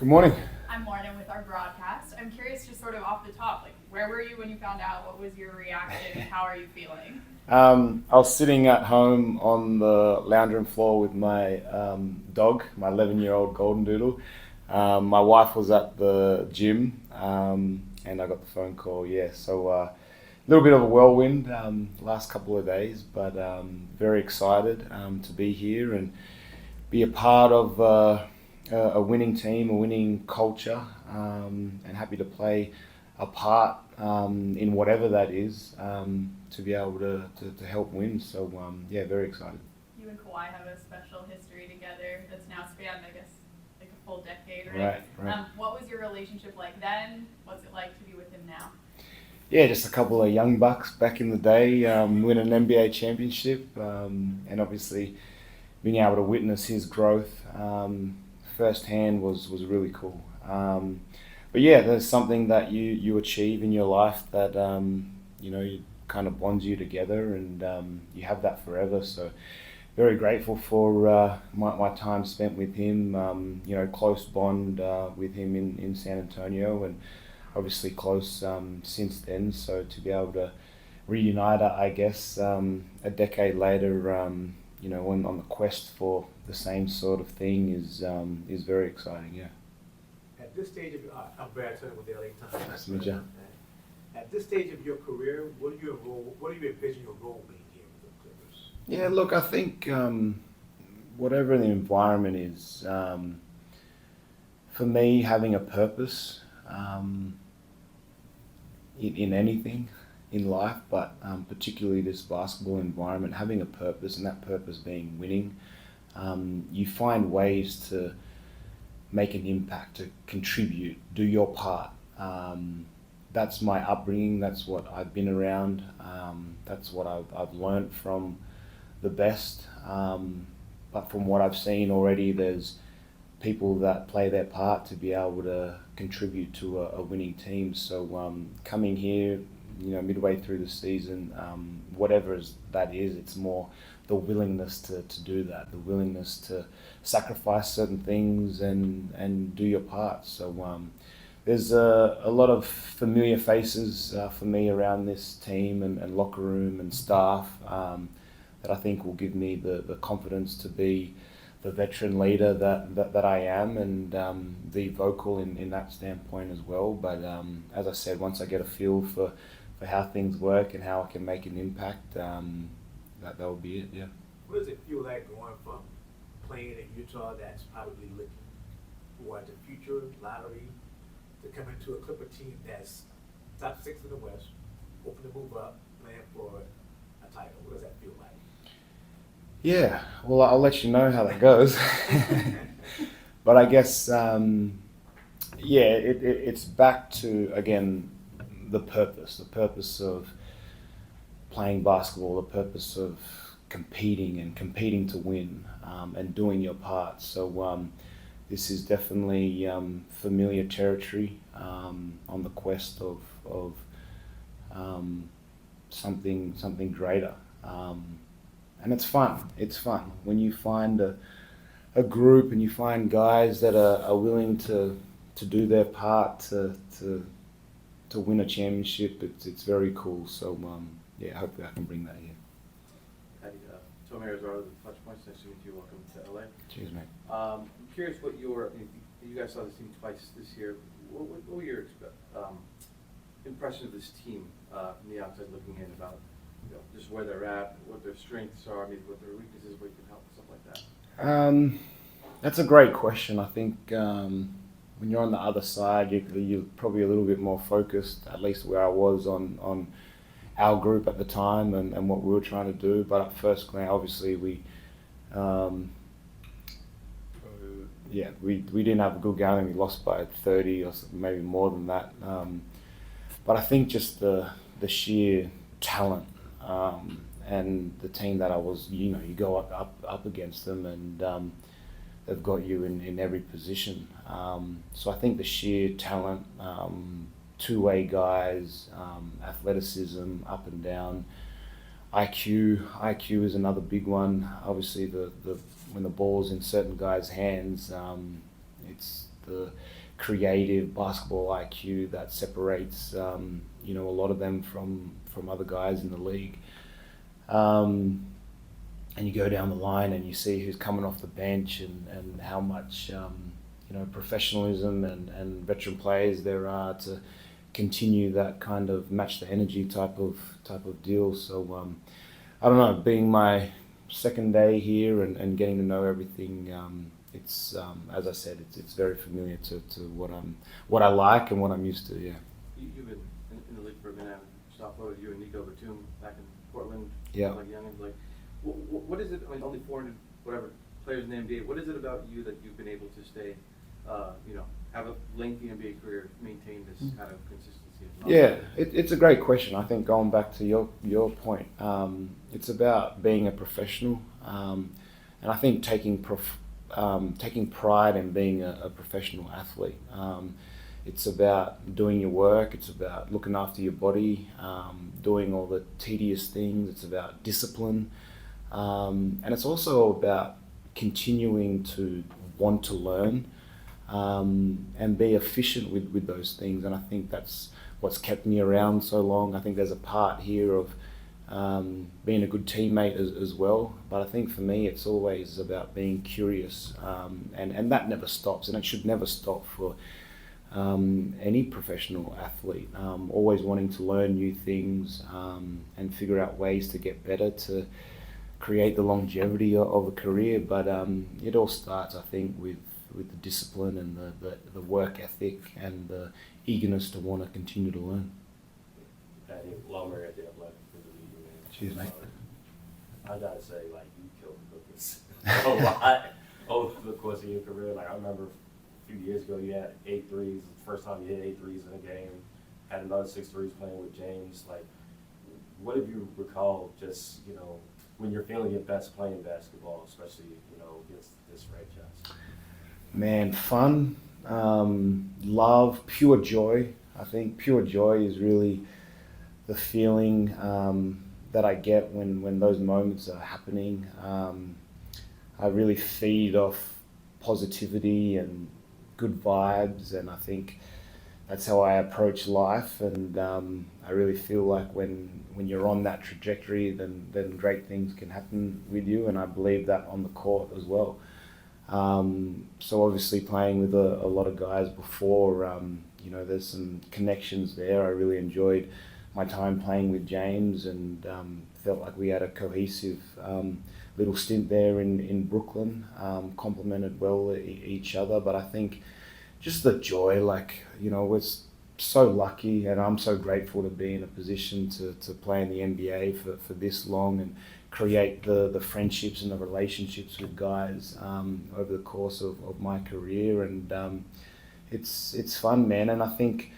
Good morning. I'm Lauren with our broadcast. I'm curious, just sort of off the top, like where were you when you found out? What was your reaction? How are you feeling? I was sitting at home on the lounge room floor with my dog, my 11-year-old golden doodle. My wife was at the gym, and I got the phone call. Yeah, so a little bit of a whirlwind last couple of days, but very excited to be here and be a part of a winning team, a winning culture, and happy to play a part in whatever that is, to be able to help win. So yeah, very excited. You and Kawhi have a special history together that's now spanned, I guess, like a full decade, right? Right. What was your relationship like then? What's it like to be with him now? Yeah, just a couple of young bucks back in the day, win an NBA championship, and obviously being able to witness his growth firsthand was really cool. But yeah, there's something that you achieve in your life that you kind of bonds you together, and you have that forever. So very grateful for my time spent with him. Close bond with him in San Antonio, and obviously close since then. So to be able to reunite, I guess, a decade later, on the quest for the same sort of thing is very exciting. Yeah. At this stage of I'm Brad Turner with the LA Times. Nice to meet you. At this stage of your career, what do you envision your role being here with the Clippers? Yeah, look, I think whatever the environment is, for me, having a purpose in anything in life, but particularly this basketball environment, having a purpose, and that purpose being winning, you find ways to make an impact, to contribute, do your part. That's my upbringing. That's what I've been around. That's what I've learned from the best. But from what I've seen already, there's people that play their part to be able to contribute to a winning team. So coming here, midway through the season, whatever that is, it's more the willingness to do that, the willingness to sacrifice certain things and do your part. So there's a lot of familiar faces for me around this team and locker room and staff that I think will give me the confidence to be the veteran leader that I am, and be vocal in that standpoint as well. But as I said, once I get a feel for how things work and how I can make an impact, that will be it. Yeah. What does it feel like going from playing in Utah, that's probably looking for the future lottery, to come into a Clipper team that's top 6 in the West, hoping to move up, playing for a title? What does that feel like? Yeah, well, I'll let you know how that goes. But I guess, it's back to, again, the purpose of playing basketball, the purpose of competing to win, and doing your part. So this is definitely familiar territory, on the quest of something greater. And it's fun. It's fun when you find a group and you find guys that are willing to do their part to win a championship. It's very cool. So hopefully I can bring that here. Tom Arizaro, the Touch Points. Nice to meet you. Welcome to LA. Cheers, mate. I'm curious what you guys saw this team twice this year. What were your impression of this team from the outside looking in, about just where they're at, what their strengths are, maybe what their weaknesses, what you can help, stuff like that? That's a great question. I think when you're on the other side, you're probably a little bit more focused, at least where I was, on our group at the time and what we were trying to do. But at first glance, obviously we didn't have a good game. We lost by 30 or maybe more than that. But I think just the sheer talent, and the team that I was, you go up against them, and they've got you in every position. So I think the sheer talent, two-way guys, athleticism up and down, IQ is another big one. Obviously, the when the ball's in certain guys' hands, it's the creative basketball IQ that separates a lot of them from other guys in the league. And you go down the line and you see who's coming off the bench and how much professionalism and veteran players there are to continue that kind of match the energy type of deal. So I don't know, being my second day here and getting to know everything, it's as I said, it's very familiar to what I like and what I'm used to. Yeah. You've been in the league for a minute. Stop over you and Nico Batum back in Portland. Yeah. Like youngins, like what is it? I mean, only 400 whatever players in the NBA. What is it about you that you've been able to stay, have a lengthy NBA career, maintain this kind of consistency? Yeah, it's a great question. I think going back to your point, it's about being a professional, and I think taking pride in being a professional athlete. It's about doing your work. It's about looking after your body, doing all the tedious things. It's about discipline, and it's also about continuing to want to learn and be efficient with those things. And I think that's what's kept me around so long. I think there's a part here of being a good teammate as well. But I think for me, it's always about being curious, and that never stops, and it should never stop for any professional athlete. Always wanting to learn new things and figure out ways to get better to create the longevity of a career. But it all starts, I think, with the discipline and the work ethic and the eagerness to want to continue to learn. I think longer at the athletic for the league, man. Cheers, mate. I gotta say, like, you killed the Clippers a lot over the course of your career. Like, I remember a few years ago, you had 8 threes. The first time you hit 8 threes in a game. Had another 6 threes playing with James. Like, what have you recalled just, when you're feeling your best playing basketball, especially, against this franchise? Man, fun, love, pure joy. I think pure joy is really the feeling that I get when those moments are happening. I really feed off positivity and good vibes, and I think that's how I approach life. And I really feel like when you're on that trajectory, then great things can happen with you, and I believe that on the court as well. So obviously playing with a lot of guys before, there's some connections there. I really enjoyed my time playing with James and felt like we had a cohesive little stint there in Brooklyn, complemented well each other. But I think just the joy, we're so lucky, and I'm so grateful to be in a position to play in the NBA for this long and create the friendships and the relationships with guys over the course of my career. And it's fun, man. And I think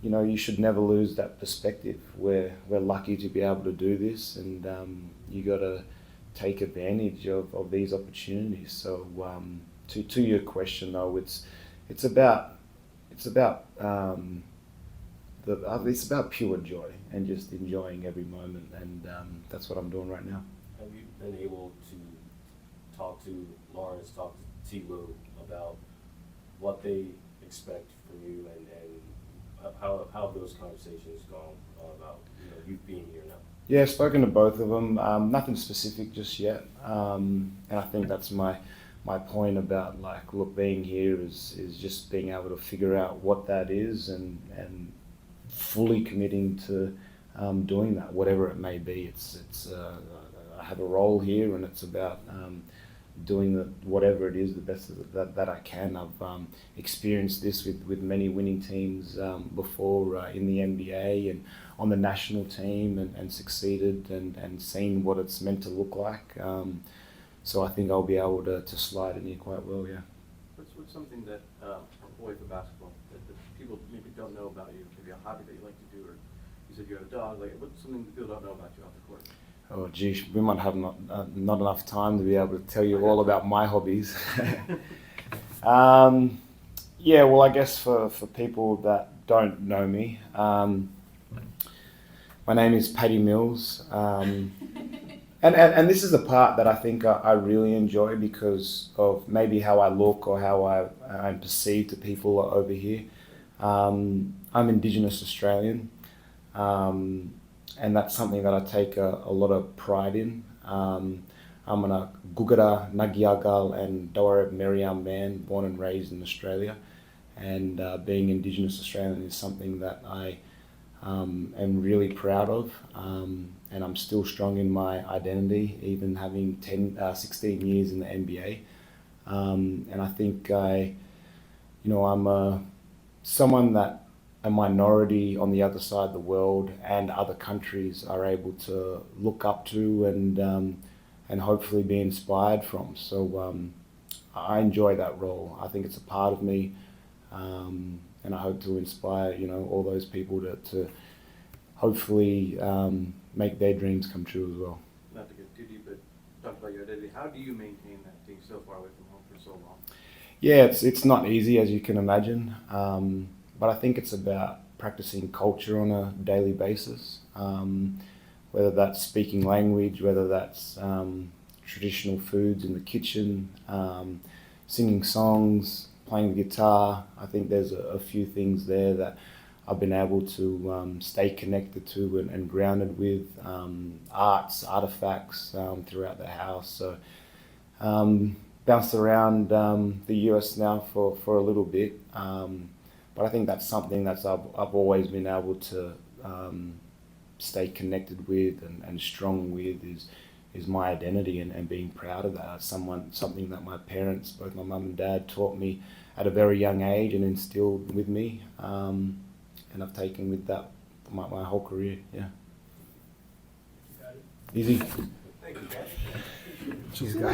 you should never lose that perspective. We're lucky to be able to do this, and you got to take advantage of these opportunities. So to your question though, it's about pure joy and just enjoying every moment, and that's what I'm doing right now. Have you been able to talk to Lawrence, talk to T. Lou about what they expect from you, and how have those conversations gone about you being here now? Yeah, spoken to both of them. Nothing specific just yet, and I think that's my point about being here is just being able to figure out what that is and fully committing to doing that, whatever it may be. I have a role here, and it's about doing whatever it is the best that I can. I've experienced this with many winning teams before in the NBA and on the national team, and succeeded and seen what it's meant to look like. So I think I'll be able to slide in here quite well, yeah. What's something that away from basketball that people maybe don't know about you? Maybe a hobby that you like to do, or you said you have a dog. Like, what's something that people don't know about you off the court? Oh, geez, we might have not enough time to be able to tell you all about my hobbies. Yeah, well, I guess for people that don't know me, my name is Paddy Mills, and And this is the part that I think I really enjoy because of maybe how I look or how I'm perceived to people over here. I'm Indigenous Australian, and that's something that I take a lot of pride in. I'm a Gugara, Nagyagal and Dawarab Meriam man, born and raised in Australia. And being Indigenous Australian is something that I am really proud of. And I'm still strong in my identity, even having 16 years in the NBA. And I think I'm someone that a minority on the other side of the world and other countries are able to look up to and hopefully be inspired from. So I enjoy that role. I think it's a part of me, and I hope to inspire all those people to hopefully make their dreams come true as well. Not to get too deep, but talk about your identity. How do you maintain that being so far away from home for so long? Yeah, it's not easy, as you can imagine, but I think it's about practicing culture on a daily basis, whether that's speaking language, whether that's traditional foods in the kitchen, singing songs, playing the guitar. I think there's a few things there that I've been able to stay connected to and grounded with, artifacts throughout the house. So bounced around the US now for a little bit, but I think that's something that I've always been able to stay connected with and strong with is my identity and being proud of that. It's something that my parents, both my mum and dad, taught me at a very young age and instilled with me. And I've taken with that my whole career. Yeah. Easy. Thank you, guys. Cheers, guys.